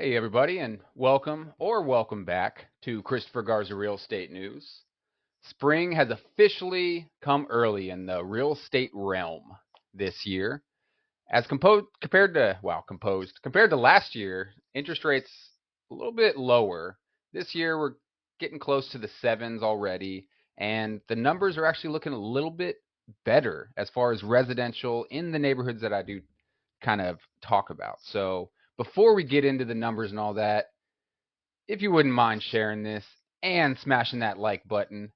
Hey everybody, and welcome back to Christopher Garza Real Estate News. Spring has officially come early in the real estate realm this year. As compared to last year, interest rates a little bit lower. This year we're getting close to the sevens already, and the numbers are actually looking a little bit better as far as residential in the neighborhoods that I do kind of talk about. So before we get into the numbers and all that, if you wouldn't mind sharing this and smashing that like button.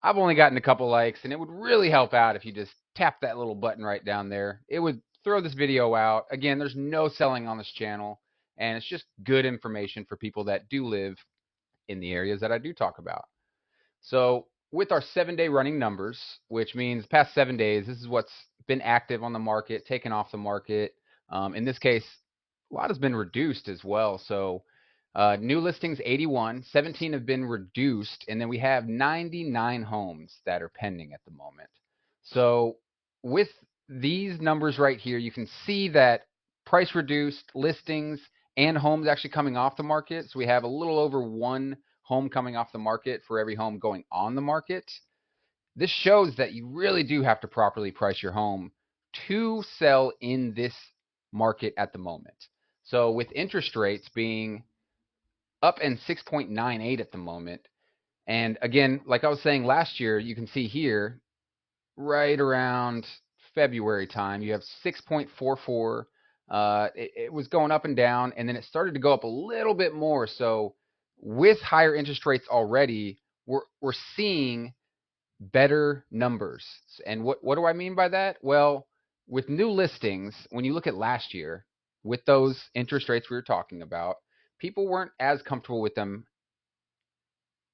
I've only gotten a couple likes, and it would really help out if you just tap that little button right down there. It would throw this video out. Again, there's no selling on this channel, and it's just good information for people that do live in the areas that I do talk about. So with our 7-day running numbers, which means past 7 days, this is what's been active on the market, taken off the market. In this case, a lot has been reduced as well. So new listings 81, 17 have been reduced, and then we have 99 homes that are pending at the moment. So with these numbers right here, you can see that price reduced listings and homes actually coming off the market. So we have a little over one home coming off the market for every home going on the market. This shows that you really do have to properly price your home to sell in this market at the moment. So with interest rates being up in 6.98 at the moment, and again, like I was saying last year, you can see here right around February time, you have 6.44. It was going up and down, and then it started to go up a little bit more. So with higher interest rates already, we're seeing better numbers. And what do I mean by that? Well, with new listings, when you look at last year, with those interest rates we were talking about, people weren't as comfortable with them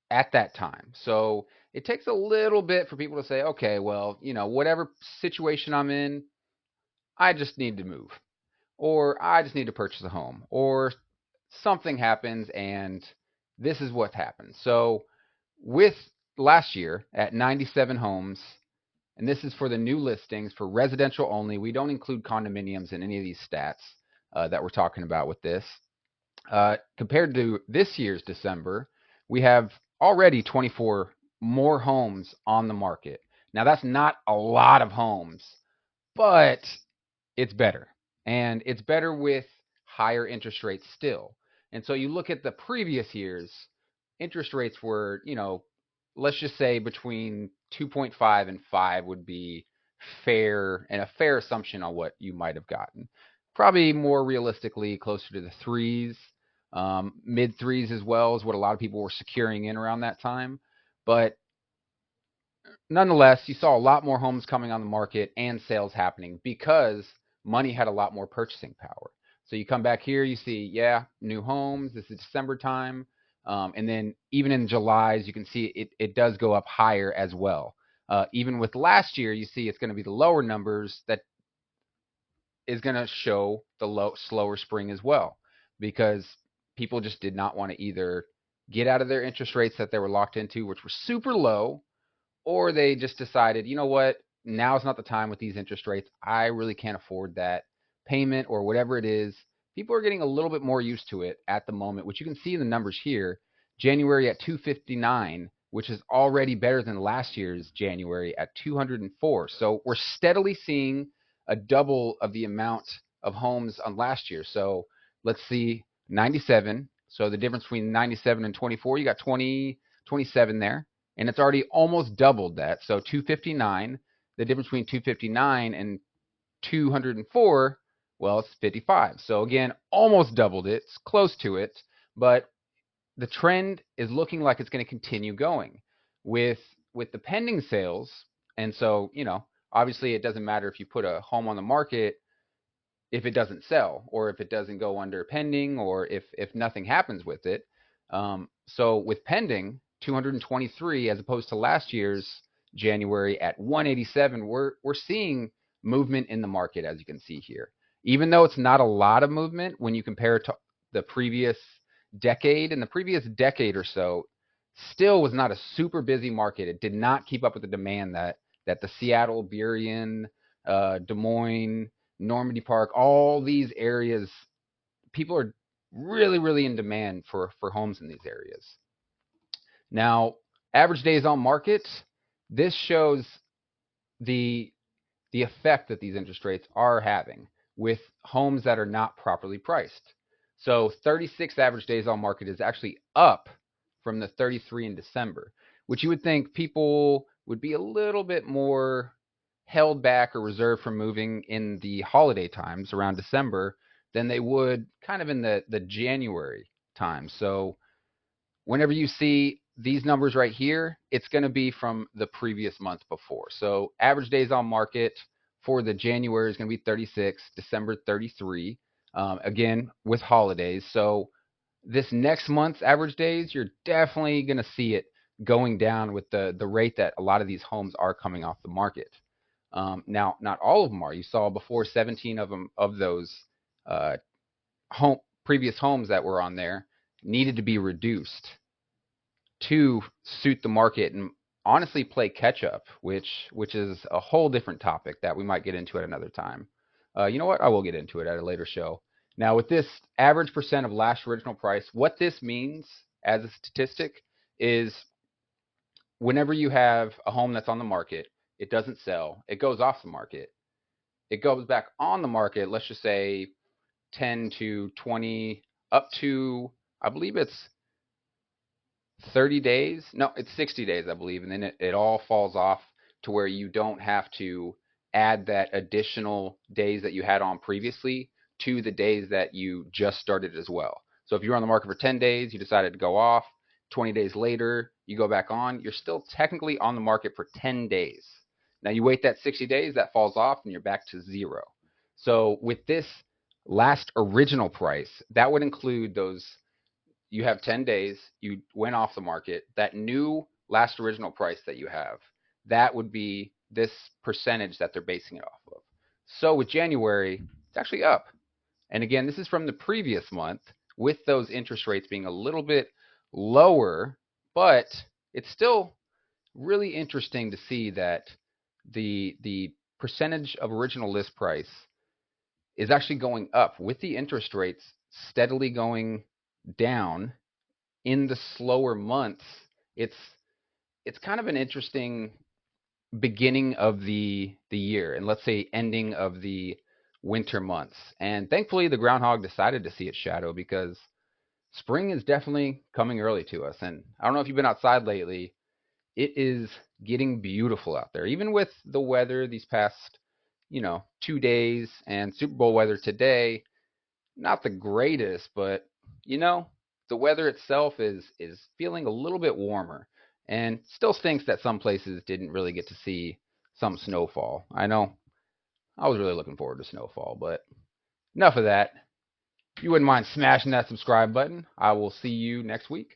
at that time. So it takes a little bit for people to say, okay, well, whatever situation I'm in, I just need to move, or I just need to purchase a home, or something happens and this is what happens. So with last year at 97 homes, and this is for the new listings for residential only. We don't include condominiums in any of these stats that we're talking about with this. Compared to this year's December, we have already 24 more homes on the market. Now, that's not a lot of homes, but it's better. And it's better with higher interest rates still. And so you look at the previous years, interest rates were, let's just say between 2.5 and 5 would be fair and a fair assumption on what you might have gotten. Probably more realistically closer to the threes, mid threes as well is what a lot of people were securing in around that time. But nonetheless, you saw a lot more homes coming on the market and sales happening because money had a lot more purchasing power. So you come back here, you see, yeah, new homes. This is December time. And then even in July, as you can see, it does go up higher as well. Even with last year, you see it's going to be the lower numbers that is going to show the slower spring as well, because people just did not want to either get out of their interest rates that they were locked into, which were super low, or they just decided, you know what, now is not the time with these interest rates. I really can't afford that payment or whatever it is. People are getting a little bit more used to it at the moment, which you can see in the numbers here. January at 259, which is already better than last year's January at 204. So we're steadily seeing a double of the amount of homes on last year. So let's see, 97. So the difference between 97 and 24, you got 27 there. And it's already almost doubled that. So 259, the difference between 259 and 204, well, it's 55. So again, almost doubled it. It's close to it. But the trend is looking like it's going to continue going with the pending sales. And so, obviously it doesn't matter if you put a home on the market if it doesn't sell, or if it doesn't go under pending, or if nothing happens with it. So with pending, 223 as opposed to last year's January at 187, we're seeing movement in the market, as you can see here. Even though it's not a lot of movement when you compare it to the previous decade, and the previous decade or so still was not a super busy market. It did not keep up with the demand that the Seattle, Burien, Des Moines, Normandy Park, all these areas, people are really, really in demand for homes in these areas. Now, average days on market, this shows the the effect that these interest rates are having with homes that are not properly priced. So 36 average days on market is actually up from the 33 in December, which you would think people would be a little bit more held back or reserved from moving in the holiday times around December than they would kind of in the January time. So whenever you see these numbers right here, it's going to be from the previous month before. So average days on market for the January is going to be 36, December 33, again with holidays. So this next month's average days, you're definitely going to see it going down with the rate that a lot of these homes are coming off the market. Now, not all of them are. You saw before 17 of them of those uh, home previous homes that were on there needed to be reduced to suit the market and honestly play catch up, which is a whole different topic that we might get into at another time. You know what? I will get into it at a later show. Now, with this average percent of last original price, what this means as a statistic is whenever you have a home that's on the market, it doesn't sell, it goes off the market, it goes back on the market, let's just say 10 to 20, up to, I believe it's 30 days. No, it's 60 days, I believe. And then it all falls off to where you don't have to add that additional days that you had on previously to the days that you just started as well. So if you're on the market for 10 days, you decided to go off, 20 days later, you go back on, you're still technically on the market for 10 days. Now you wait that 60 days, that falls off, and you're back to zero. So with this last original price, that would include those you have 10 days, you went off the market, that new last original price that you have, that would be this percentage that they're basing it off of. So with January, it's actually up. And again, this is from the previous month with those interest rates being a little bit lower, but it's still really interesting to see that the percentage of original list price is actually going up with the interest rates steadily going down in the slower months. it's it's kind of an interesting beginning of the year, and let's say ending of the winter months. And thankfully the groundhog decided to see its shadow, because spring is definitely coming early to us. And I don't know if you've been outside lately, it is getting beautiful out there, even with the weather these past 2 days and Super Bowl weather today. Not the greatest, but you know, the weather itself is feeling a little bit warmer, and still stinks that some places didn't really get to see some snowfall. I know I was really looking forward to snowfall, but enough of that. If you wouldn't mind smashing that subscribe button, I will see you next week.